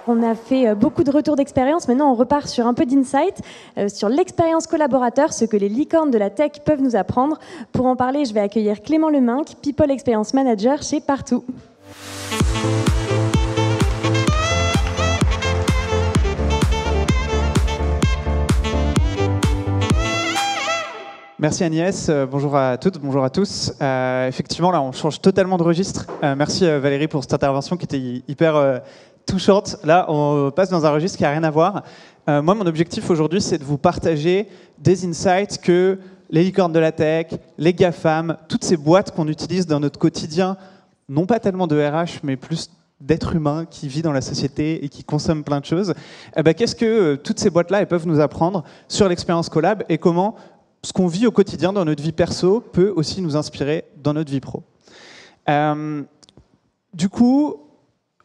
On a fait beaucoup de retours d'expérience. Maintenant, on repart sur un peu d'insight, sur l'expérience collaborateur, ce que les licornes de la tech peuvent nous apprendre. Pour en parler, je vais accueillir Clément Leminck, People Experience Manager chez Partout. Merci Agnès, bonjour à toutes, bonjour à tous. Effectivement, là, on change totalement de registre. Merci Valérie pour cette intervention qui était hyper touchante. Là, on passe dans un registre qui n'a rien à voir. Moi, mon objectif aujourd'hui, c'est de vous partager des insights que les licornes de la tech, les GAFAM, toutes ces boîtes qu'on utilise dans notre quotidien, non pas tellement de RH, mais plus d'êtres humains qui vivent dans la société et qui consomment plein de choses. Qu'est-ce que toutes ces boîtes-là elles peuvent nous apprendre sur l'expérience collab et comment ce qu'on vit au quotidien dans notre vie perso peut aussi nous inspirer dans notre vie pro. Du coup,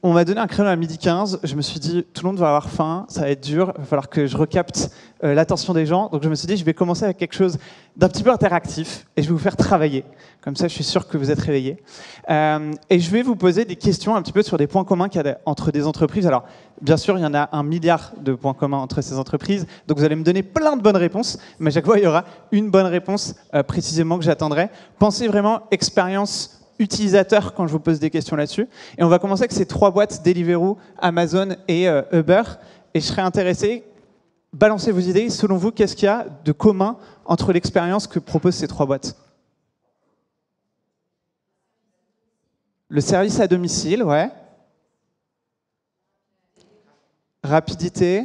on m'a donné un créneau à 12h15. Je me suis dit, tout le monde va avoir faim, ça va être dur, il va falloir que je recapte l'attention des gens. Donc je me suis dit, je vais commencer avec quelque chose d'un petit peu interactif et je vais vous faire travailler. Comme ça, je suis sûr que vous êtes réveillés. Et je vais vous poser des questions un petit peu sur des points communs qu'il y a entre des entreprises. Alors, bien sûr, il y en a 1 milliard de points communs entre ces entreprises. Donc vous allez me donner plein de bonnes réponses. Mais à chaque fois, il y aura une bonne réponse précisément que j'attendrai. Pensez vraiment expérience utilisateur quand je vous pose des questions là-dessus. Et on va commencer avec ces 3 boîtes, Deliveroo, Amazon et Uber. Et je serais intéressé, balancez vos idées. Selon vous, qu'est-ce qu'il y a de commun entre l'expérience que proposent ces 3 boîtes? Le service à domicile, ouais. Rapidité.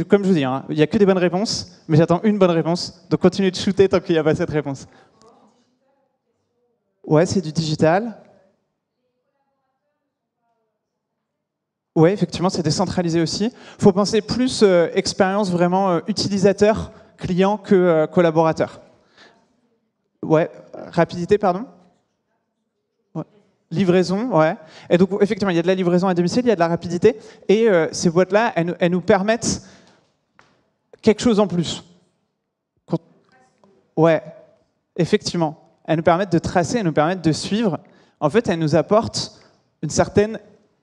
Comme je vous dis, hein, il n'y a que des bonnes réponses, mais j'attends une bonne réponse. Donc continuez de shooter tant qu'il n'y a pas cette réponse. Ouais, c'est du digital. Ouais, effectivement, c'est décentralisé aussi. Il faut penser plus expérience vraiment utilisateur, client que collaborateur. Ouais, rapidité, pardon. Ouais. Livraison, ouais. Et donc, effectivement, il y a de la livraison à domicile, il y a de la rapidité. Et ces boîtes-là, elles nous permettent quelque chose en plus. Ouais, effectivement. Elles nous permettent de tracer, elles nous permettent de suivre. En fait, elles nous apportent une certaine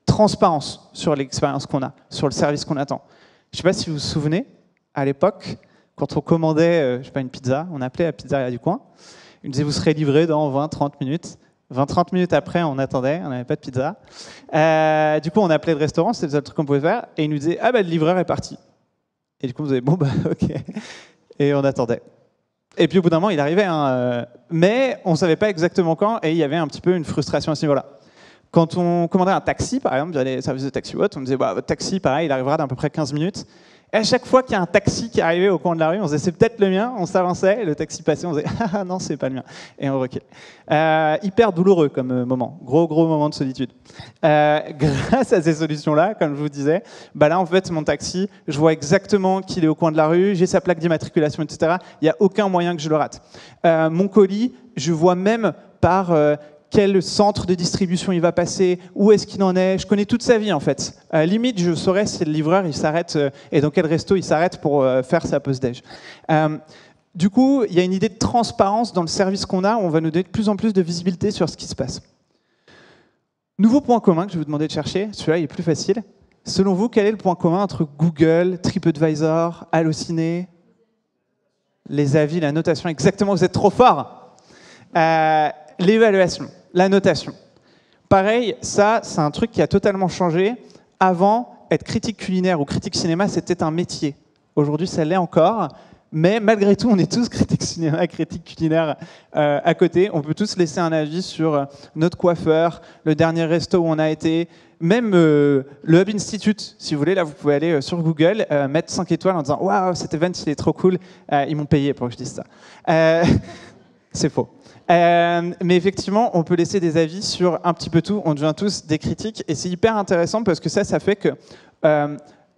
transparence sur l'expérience qu'on a, sur le service qu'on attend. Je ne sais pas si vous vous souvenez, à l'époque, quand on commandait je sais pas, une pizza, on appelait la pizzeria du coin. Ils nous disaient, vous serez livré dans 20-30 minutes. 20-30 minutes après, on attendait, on n'avait pas de pizza. Du coup, on appelait le restaurant, c'était le seul truc qu'on pouvait faire. Et ils nous disaient, ah bah le livreur est parti. Et du coup, on disait, bon bah ok. Et on attendait. Et puis au bout d'un moment, il arrivait, hein, mais on ne savait pas exactement quand, et il y avait un petit peu une frustration à ce niveau-là. Quand on commandait un taxi, par exemple, via les services de taxi what, on disait, bah, votre taxi, pareil, il arrivera dans à peu près 15 minutes. Et à chaque fois qu'il y a un taxi qui arrivait au coin de la rue, on se disait, c'est peut-être le mien, on s'avançait, et le taxi passait, on se disait, ah non, c'est pas le mien. Et on reculait. Hyper douloureux comme moment, gros moment de solitude. Grâce à ces solutions-là, comme je vous disais, bah là, en fait, mon taxi, je vois exactement qu'il est au coin de la rue, j'ai sa plaque d'immatriculation, etc. Il n'y a aucun moyen que je le rate. Mon colis, je vois même par quel centre de distribution il va passer, où est-ce qu'il en est. Je connais toute sa vie, en fait. Limite, je saurais si le livreur il s'arrête et dans quel resto il s'arrête pour faire sa pause déj. Du coup, il y a une idée de transparence dans le service qu'on a, où on va nous donner de plus en plus de visibilité sur ce qui se passe. Nouveau point commun que je vais vous demander de chercher, celui-là il est plus facile. Selon vous, quel est le point commun entre Google, TripAdvisor, Allociné, les avis, la notation? Exactement, vous êtes trop fort. L'évaluation, la notation. Pareil, ça, c'est un truc qui a totalement changé. Avant, être critique culinaire ou critique cinéma, c'était un métier. Aujourd'hui, ça l'est encore. Mais malgré tout, on est tous critiques cinéma, critiques culinaires à côté. On peut tous laisser un avis sur notre coiffeur, le dernier resto où on a été, même le Hub Institute. Si vous voulez, là, vous pouvez aller sur Google, mettre 5 étoiles en disant « Waouh, cet event, il est trop cool. » Ils m'ont payé pour que je dise ça. C'est faux. Mais effectivement, on peut laisser des avis sur un petit peu tout. On devient tous des critiques. Et c'est hyper intéressant parce que ça fait que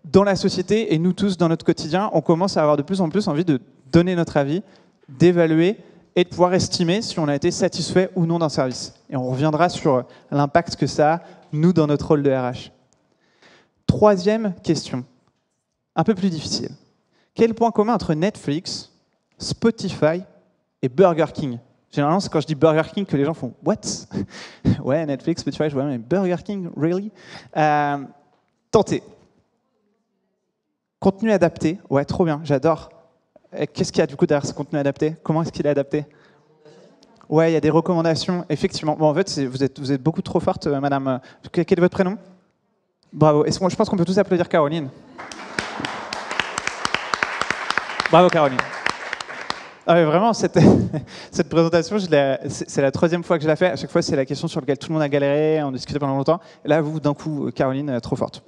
dans la société et nous tous dans notre quotidien, on commence à avoir de plus en plus envie de donner notre avis, d'évaluer et de pouvoir estimer si on a été satisfait ou non d'un service. Et on reviendra sur l'impact que ça a, nous, dans notre rôle de RH. Troisième question, un peu plus difficile. Quel est le point commun entre Netflix, Spotify et Burger King? Généralement, c'est quand je dis Burger King que les gens font « What ?» Ouais, Netflix, Spotify, je vois, mais Burger King, really? Tentez. Contenu adapté, ouais, trop bien, j'adore. Qu'est-ce qu'il y a du coup derrière ce contenu adapté? Comment est-ce qu'il est adapté? Ouais, il y a des recommandations, effectivement. Bon, en fait, vous êtes beaucoup trop forte, madame. Quel est votre prénom? Bravo. Et je pense qu'on peut tous applaudir Caroline. Bravo, Caroline. Ah, mais vraiment, cette présentation, c'est la troisième fois que je la fais. À chaque fois, c'est la question sur laquelle tout le monde a galéré, on discutait pendant longtemps. Et là, vous, d'un coup, Caroline, trop forte.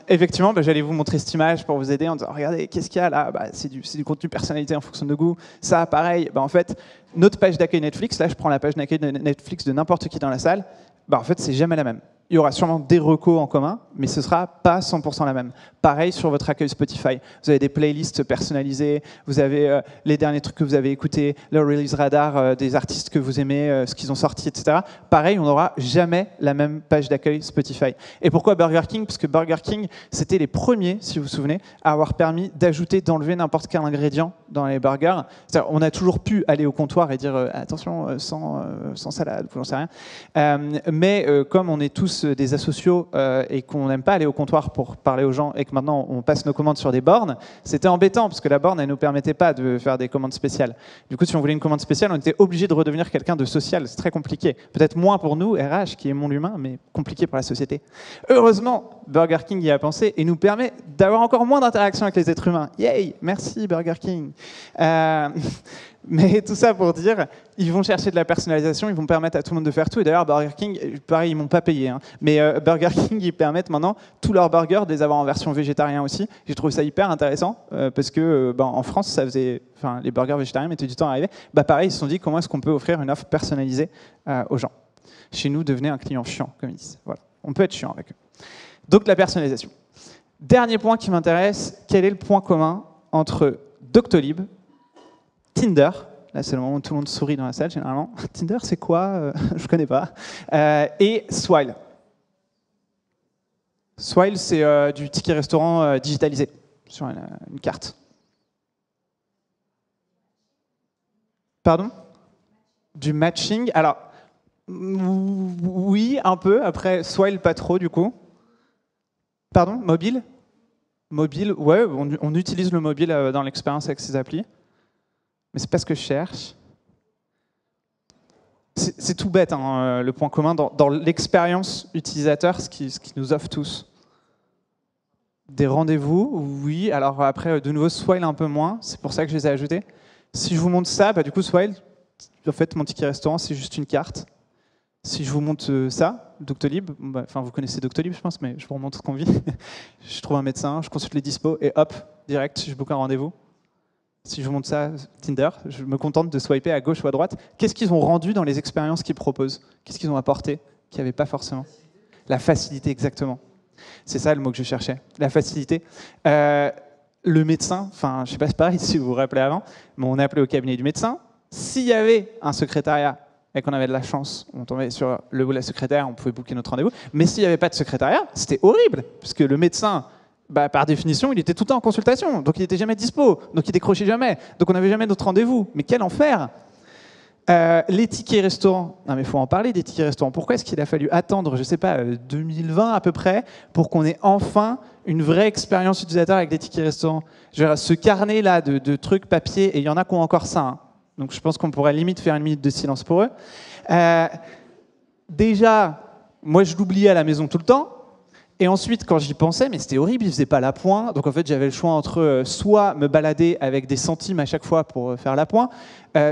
Effectivement, j'allais vous montrer cette image pour vous aider en disant regardez, qu'est-ce qu'il y a là? C'est du contenu personnalisé en fonction de goût. Ça, pareil, en fait, notre page d'accueil Netflix, là, je prends la page d'accueil de Netflix de n'importe qui dans la salle, en fait, c'est jamais la même. Il y aura sûrement des recos en commun, mais ce ne sera pas 100% la même. Pareil sur votre accueil Spotify. Vous avez des playlists personnalisées, vous avez les derniers trucs que vous avez écoutés, le release radar des artistes que vous aimez, ce qu'ils ont sorti, etc. Pareil, on n'aura jamais la même page d'accueil Spotify. Et pourquoi Burger King? Parce que Burger King, c'était les premiers, si vous vous souvenez, à avoir permis d'ajouter, d'enlever n'importe quel ingrédient dans les burgers. On a toujours pu aller au comptoir et dire attention, sans salade, j'en sais rien. Mais comme on est tous des asociaux et qu'on n'aime pas aller au comptoir pour parler aux gens et que maintenant on passe nos commandes sur des bornes, c'était embêtant parce que la borne, elle ne nous permettait pas de faire des commandes spéciales. Du coup, si on voulait une commande spéciale, on était obligé de redevenir quelqu'un de social. C'est très compliqué. Peut-être moins pour nous, RH, qui aimons l'humain, mais compliqué pour la société. Heureusement, Burger King y a pensé et nous permet d'avoir encore moins d'interaction avec les êtres humains. Yay! Merci Burger King. Mais tout ça pour dire, ils vont chercher de la personnalisation, ils vont permettre à tout le monde de faire tout. Et d'ailleurs, Burger King, pareil, ils m'ont pas payé, hein, mais Burger King, ils permettent maintenant tous leurs burgers de les avoir en version végétarien aussi. J'ai trouvé ça hyper intéressant parce que en France, ça faisait, les burgers végétariens mettaient du temps à arriver. Pareil, ils se sont dit comment est-ce qu'on peut offrir une offre personnalisée aux gens. Chez nous, devenez un client chiant, comme ils disent. Voilà, on peut être chiant avec eux. Donc la personnalisation. Dernier point qui m'intéresse, quel est le point commun entre Doctolib, Tinder, là c'est le moment où tout le monde sourit dans la salle généralement. Tinder c'est quoi? Je connais pas. Et Swile. Swile c'est du ticket restaurant digitalisé sur une carte. Pardon? Du matching? Alors, oui, un peu. Après, Swile pas trop du coup. Pardon? Mobile? Mobile, ouais, on utilise le mobile dans l'expérience avec ces applis. Mais c'est pas ce que je cherche. C'est tout bête, hein, le point commun dans l'expérience utilisateur, ce qui nous offre tous. Des rendez-vous, oui. Alors après, de nouveau, Swile un peu moins. C'est pour ça que je les ai ajoutés. Si je vous montre ça, du coup, Swile, en fait, mon ticket restaurant, c'est juste une carte. Si je vous montre ça, Doctolib, vous connaissez Doctolib, je pense, mais je vous remontre ce qu'on vit. Je trouve un médecin, je consulte les dispos, et hop, direct, je book un rendez-vous. Si je vous montre ça, Tinder, je me contente de swiper à gauche ou à droite. Qu'est-ce qu'ils ont rendu dans les expériences qu'ils proposent? Qu'est-ce qu'ils ont apporté qu'il n'y avait pas forcément? La facilité, exactement. C'est ça le mot que je cherchais, la facilité. Le médecin, je ne sais pas, c'est pareil si vous vous rappelez avant, mais on est appelé au cabinet du médecin. S'il y avait un secrétariat et qu'on avait de la chance, on tombait sur le ou la secrétaire, on pouvait booker notre rendez-vous. Mais s'il n'y avait pas de secrétariat, c'était horrible, parce que le médecin, par définition, il était tout le temps en consultation, donc il n'était jamais dispo, donc il décrochait jamais, donc on n'avait jamais d'autres rendez-vous. Mais quel enfer! Les tickets restaurants, non mais il faut en parler des tickets restaurants. Pourquoi est-ce qu'il a fallu attendre, je ne sais pas, 2020 à peu près, pour qu'on ait enfin une vraie expérience utilisateur avec des tickets restaurants? Ce carnet-là de trucs papier, et il y en a qui ont encore ça, hein. Donc je pense qu'on pourrait limite faire une minute de silence pour eux. Déjà, moi je l'oubliais à la maison tout le temps. Et ensuite, quand j'y pensais, mais c'était horrible, ils ne faisaient pas l'appoint. Donc en fait, j'avais le choix entre soit me balader avec des centimes à chaque fois pour faire l'appoint,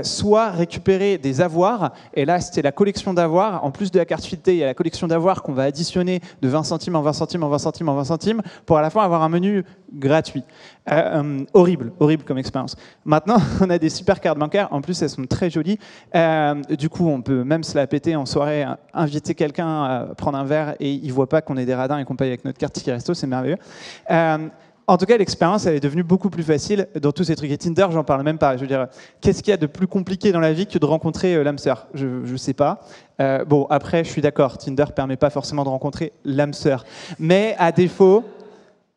soit récupérer des avoirs. Et là, c'était la collection d'avoirs. En plus de la carte fidélité, il y a la collection d'avoirs qu'on va additionner de 20 centimes en 20 centimes en 20 centimes en 20 centimes pour à la fois avoir un menu gratuit. Horrible comme expérience. Maintenant, on a des super cartes bancaires. En plus, elles sont très jolies. Du coup, on peut même se la péter en soirée, inviter quelqu'un à prendre un verre et il ne voit pas qu'on est des radins et qu'on paye avec notre carte ticket resto. C'est merveilleux. En tout cas, l'expérience, elle est devenue beaucoup plus facile dans tous ces trucs. Et Tinder, j'en parle même pas. Je veux dire, qu'est-ce qu'il y a de plus compliqué dans la vie que de rencontrer l'âme sœur? Je sais pas. Bon, après, je suis d'accord. Tinder permet pas forcément de rencontrer l'âme sœur. Mais à défaut,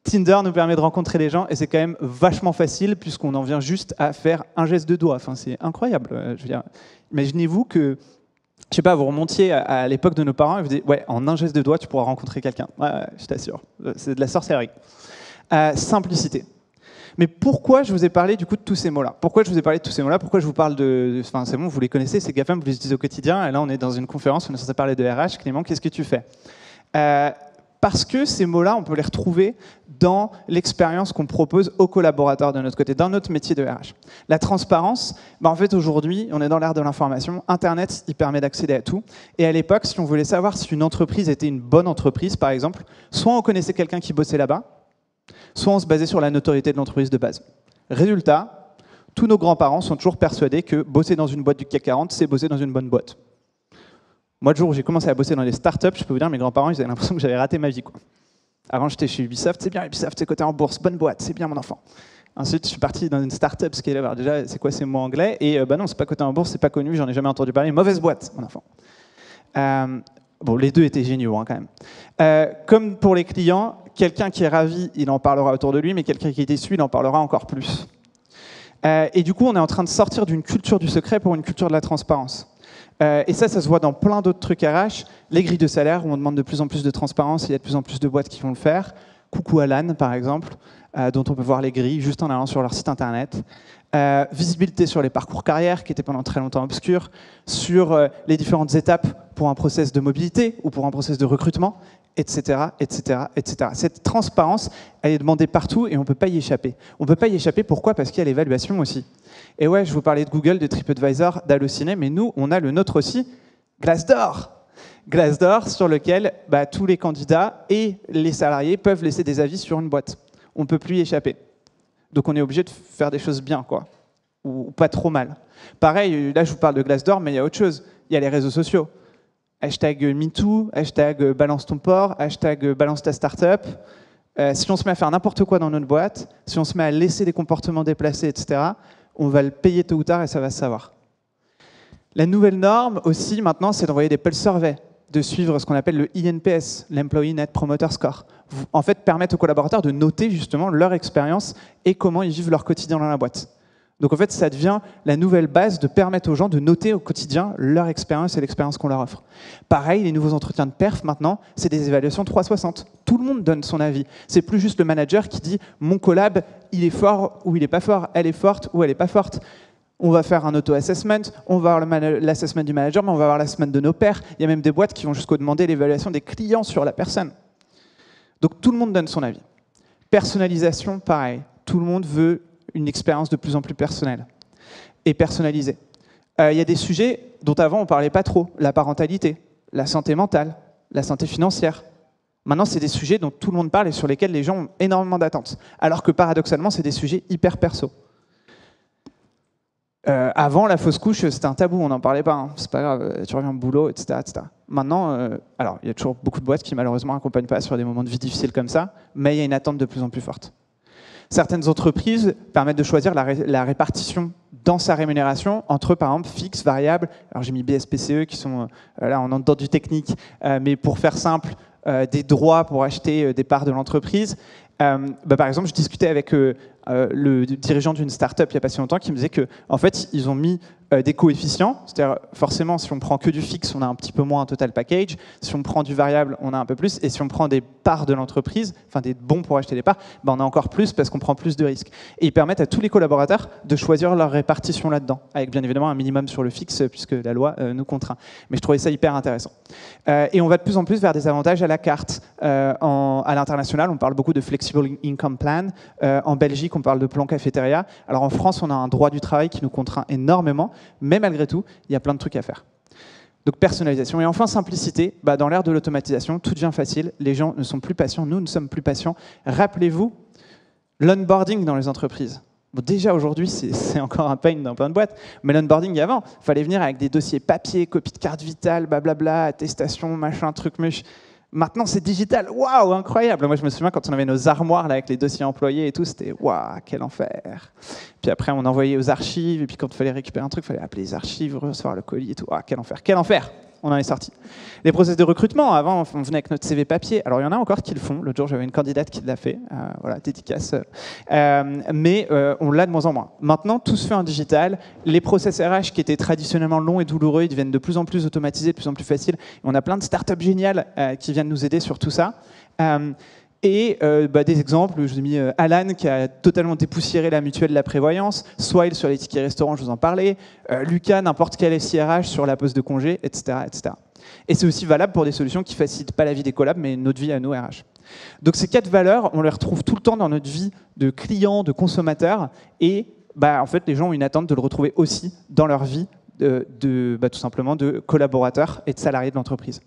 Tinder nous permet de rencontrer les gens et c'est quand même vachement facile puisqu'on en vient juste à faire un geste de doigt. Enfin, c'est incroyable. Je veux dire, imaginez-vous que, je sais pas, vous remontiez à l'époque de nos parents et vous dites, ouais, en un geste de doigt, tu pourras rencontrer quelqu'un. Ouais, je t'assure. C'est de la sorcellerie. Simplicité. Mais pourquoi je vous ai parlé du coup de tous ces mots-là? Pourquoi je vous ai parlé de tous ces mots-là? Pourquoi je vous parle de... Enfin, c'est bon, vous les connaissez, ces GAFAM, vous les utilisez au quotidien. Et là, on est dans une conférence, on est censé parler de RH. Clément, qu'est-ce que tu fais? Parce que ces mots-là, on peut les retrouver dans l'expérience qu'on propose aux collaborateurs de notre côté, dans notre métier de RH. La transparence, en fait, aujourd'hui, on est dans l'ère de l'information. Internet, il permet d'accéder à tout. Et à l'époque, si on voulait savoir si une entreprise était une bonne entreprise, par exemple, soit on connaissait quelqu'un qui bossait là-bas, soit on se basait sur la notoriété de l'entreprise de base. Résultat, tous nos grands-parents sont toujours persuadés que bosser dans une boîte du CAC 40, c'est bosser dans une bonne boîte. Moi, le jour où j'ai commencé à bosser dans les startups, je peux vous dire, mes grands-parents, ils avaient l'impression que j'avais raté ma vie, quoi. Avant, j'étais chez Ubisoft, c'est bien Ubisoft, c'est coté en bourse, bonne boîte, c'est bien mon enfant. Ensuite, je suis parti dans une startup scale-up. Alors déjà, c'est quoi ces mots anglais? Et non, c'est pas coté en bourse, c'est pas connu, j'en ai jamais entendu parler. Mauvaise boîte, mon enfant. Bon, les deux étaient géniaux, hein, quand même. Comme pour les clients, quelqu'un qui est ravi, il en parlera autour de lui, mais quelqu'un qui est déçu, il en parlera encore plus. Et du coup, on est en train de sortir d'une culture du secret pour une culture de la transparence. Et ça se voit dans plein d'autres trucs RH. Les grilles de salaire, où on demande de plus en plus de transparence, il y a de plus en plus de boîtes qui vont le faire. Coucou Alan, par exemple, dont on peut voir les grilles juste en allant sur leur site internet. Visibilité sur les parcours carrière, qui étaient pendant très longtemps obscurs, sur les différentes étapes pour un process de mobilité ou pour un process de recrutement, etc., etc., etc. Cette transparence, elle est demandée partout et on ne peut pas y échapper. On ne peut pas y échapper, pourquoi? Parce qu'il y a l'évaluation aussi. Et ouais, je vous parlais de Google, de TripAdvisor, d'Allociné, mais nous, on a le nôtre aussi, Glassdoor. Glassdoor, sur lequel tous les candidats et les salariés peuvent laisser des avis sur une boîte. On ne peut plus y échapper. Donc on est obligé de faire des choses bien, quoi, ou pas trop mal. Pareil, là je vous parle de Glassdoor, mais il y a autre chose. Il y a les réseaux sociaux. Hashtag MeToo, hashtag balance ton port, hashtag balance ta startup. Si on se met à faire n'importe quoi dans notre boîte, si on se met à laisser des comportements déplacés, etc., on va le payer tôt ou tard et ça va se savoir. La nouvelle norme aussi maintenant, c'est d'envoyer des pulse surveys, de suivre ce qu'on appelle le INPS, l'Employee Net Promoter Score. En fait, permettre aux collaborateurs de noter justement leur expérience et comment ils vivent leur quotidien dans la boîte. Donc en fait, ça devient la nouvelle base de permettre aux gens de noter au quotidien leur expérience et l'expérience qu'on leur offre. Pareil, les nouveaux entretiens de perf maintenant, c'est des évaluations 360. Tout le monde donne son avis. C'est plus juste le manager qui dit « mon collab, il est fort ou il n'est pas fort, elle est forte ou elle n'est pas forte ». On va faire un auto-assessment, on va avoir l'assessment du manager, mais on va avoir l'assessment de nos pairs. Il y a même des boîtes qui vont jusqu'au demander l'évaluation des clients sur la personne. Donc tout le monde donne son avis. Personnalisation, pareil. Tout le monde veut une expérience de plus en plus personnelle et personnalisée. Il y a des sujets dont avant on ne parlait pas trop. La parentalité, la santé mentale, la santé financière. Maintenant, c'est des sujets dont tout le monde parle et sur lesquels les gens ont énormément d'attentes. Alors que paradoxalement, c'est des sujets hyper perso. Avant, la fausse couche, c'était un tabou, on n'en parlait pas. Hein. C'est pas grave, tu reviens au boulot, etc. etc. Maintenant, alors, il y a toujours beaucoup de boîtes qui malheureusement n'accompagnent pas sur des moments de vie difficiles comme ça, mais il y a une attente de plus en plus forte. Certaines entreprises permettent de choisir la répartition dans sa rémunération entre, par exemple, fixe, variable. Alors j'ai mis BSPCE qui sont, là on entre dans du technique, mais pour faire simple, des droits pour acheter des parts de l'entreprise. Par exemple, je discutais avec le dirigeant d'une start-up il n'y a pas si longtemps qui me disait qu'en fait, ils ont mis des coefficients. C'est-à-dire, forcément, si on prend que du fixe, on a un petit peu moins un total package. Si on prend du variable, on a un peu plus. Et si on prend des parts de l'entreprise, enfin des bons pour acheter des parts, on a encore plus parce qu'on prend plus de risques. Et ils permettent à tous les collaborateurs de choisir leur répartition là-dedans, avec bien évidemment un minimum sur le fixe, puisque la loi nous contraint. Mais je trouvais ça hyper intéressant. Et on va de plus en plus vers des avantages à la carte. À l'international, on parle beaucoup de Flexible Income Plan. En Belgique, on parle de plan cafétéria. Alors en France, on a un droit du travail qui nous contraint énormément, mais malgré tout, il y a plein de trucs à faire. Donc personnalisation. Et enfin, simplicité. Dans l'ère de l'automatisation, tout devient facile. Les gens ne sont plus patients, nous ne sommes plus patients. Rappelez-vous, l'onboarding dans les entreprises. Bon, déjà aujourd'hui, c'est encore un pain dans plein de boîtes, mais l'onboarding avant, il fallait venir avec des dossiers papier, copie de carte vitale, blablabla, attestation, machin, truc muche. Maintenant, c'est digital. Waouh, incroyable. Moi, je me souviens quand on avait nos armoires là, avec les dossiers employés et tout, c'était waouh, quel enfer. Puis après, on envoyait aux archives, et puis quand il fallait récupérer un truc, il fallait appeler les archives, recevoir le colis et tout. Waouh, quel enfer, quel enfer. on en est sorti. Les process de recrutement, avant, on venait avec notre CV papier. Alors, il y en a encore qui le font. L'autre jour, j'avais une candidate qui l'a fait. Voilà, dédicace. Mais on l'a de moins en moins. Maintenant, tout se fait en digital. Les process RH qui étaient traditionnellement longs et douloureux, ils deviennent de plus en plus automatisés, de plus en plus faciles. Et on a plein de startups géniales qui viennent nous aider sur tout ça. Des exemples, je vous ai mis Alan qui a totalement dépoussiéré la mutuelle de la prévoyance, Swile sur les tickets restaurants, je vous en parlais, Lucas, n'importe quel SIRH sur la poste de congé, etc., etc. Et c'est aussi valable pour des solutions qui ne facilitent pas la vie des collabs, mais notre vie à nos RH. Donc ces 4 valeurs, on les retrouve tout le temps dans notre vie de client, de consommateur, et en fait, les gens ont une attente de le retrouver aussi dans leur vie tout simplement de collaborateurs et de salariés de l'entreprise.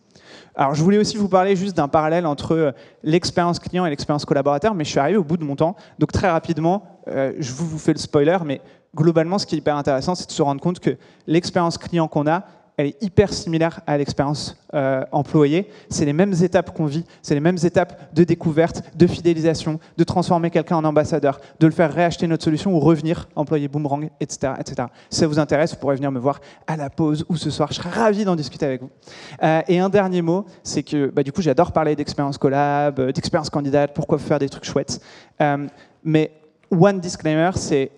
Alors, je voulais aussi vous parler juste d'un parallèle entre l'expérience client et l'expérience collaborateur, mais je suis arrivé au bout de mon temps. Donc, très rapidement, je vous fais le spoiler, mais globalement, ce qui est hyper intéressant, c'est de se rendre compte que l'expérience client qu'on a, elle est hyper similaire à l'expérience employée. C'est les mêmes étapes qu'on vit, c'est les mêmes étapes de découverte, de fidélisation, de transformer quelqu'un en ambassadeur, de le faire réacheter notre solution ou revenir, employer Boomerang, etc., etc. Si ça vous intéresse, vous pourrez venir me voir à la pause ou ce soir. Je serai ravi d'en discuter avec vous. Et un dernier mot, c'est que du coup, j'adore parler d'expérience collab, d'expérience candidate, pourquoi faire des trucs chouettes. Mais one disclaimer, c'est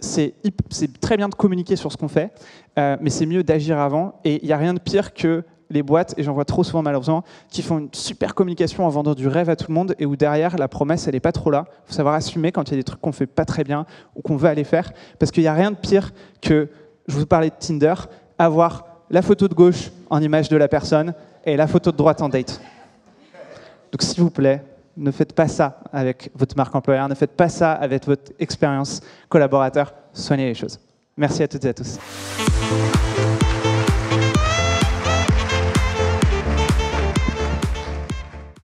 très bien de communiquer sur ce qu'on fait, mais c'est mieux d'agir avant. Et il n'y a rien de pire que les boîtes, et j'en vois trop souvent malheureusement, qui font une super communication en vendant du rêve à tout le monde et où derrière, la promesse, elle n'est pas trop là. Il faut savoir assumer quand il y a des trucs qu'on ne fait pas très bien ou qu'on veut aller faire. Parce qu'il n'y a rien de pire que, je vous parlais de Tinder, avoir la photo de gauche en image de la personne et la photo de droite en date. Donc s'il vous plaît, ne faites pas ça avec votre marque employeur, ne faites pas ça avec votre expérience collaborateur, soignez les choses. Merci à toutes et à tous.